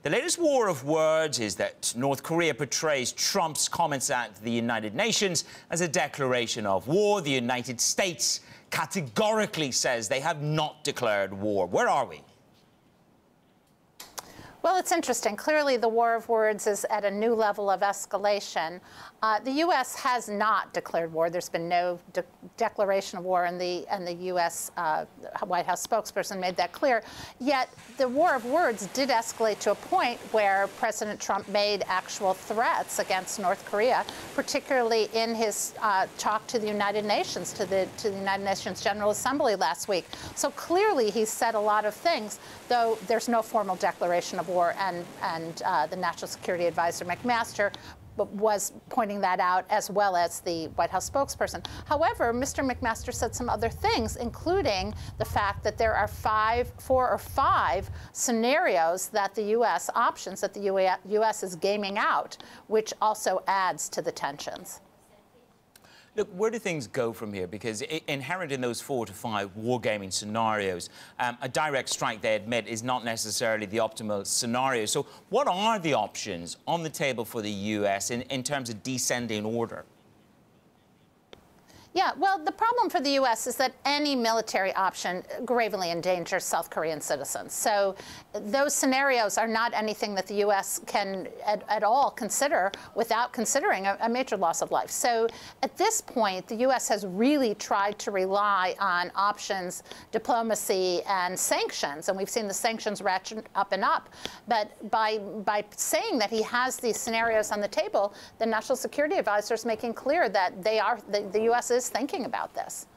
The latest war of words is that North Korea portrays Trump's comments at the United Nations as a declaration of war. The United States categorically says they have not declared war. Where are we? Well, it's interesting. Clearly, the war of words is at a new level of escalation. The U.S. has not declared war. There's been no declaration of war, and the U.S. White House spokesperson made that clear. Yet, the war of words did escalate to a point where President Trump made actual threats against North Korea, particularly in his talk to the United Nations, to the United Nations General Assembly last week. So clearly, he's said a lot of things, though there's no formal declaration of war, and the National Security Advisor McMaster was pointing that out, as well as the White House spokesperson. However, Mr. McMaster said some other things, including the fact that there are four or five scenarios that the U.S. options that the U.S. is gaming out, which also adds to the tensions. Look, where do things go from here? Because inherent in those 4 to 5 wargaming scenarios, a direct strike, they admit, is not necessarily the optimal scenario. So what are the options on the table for the U.S. in terms of descending order? Yeah, well, the problem for the U.S. is that any military option gravely endangers South Korean citizens. So those scenarios are not anything that the U.S. can at all consider without considering a major loss of life. So at this point, the U.S. has really tried to rely on options, diplomacy, and sanctions. And we've seen the sanctions ratchet up and up. But by saying that he has these scenarios on the table, the National Security Advisor is making clear that the U.S. is thinking about this.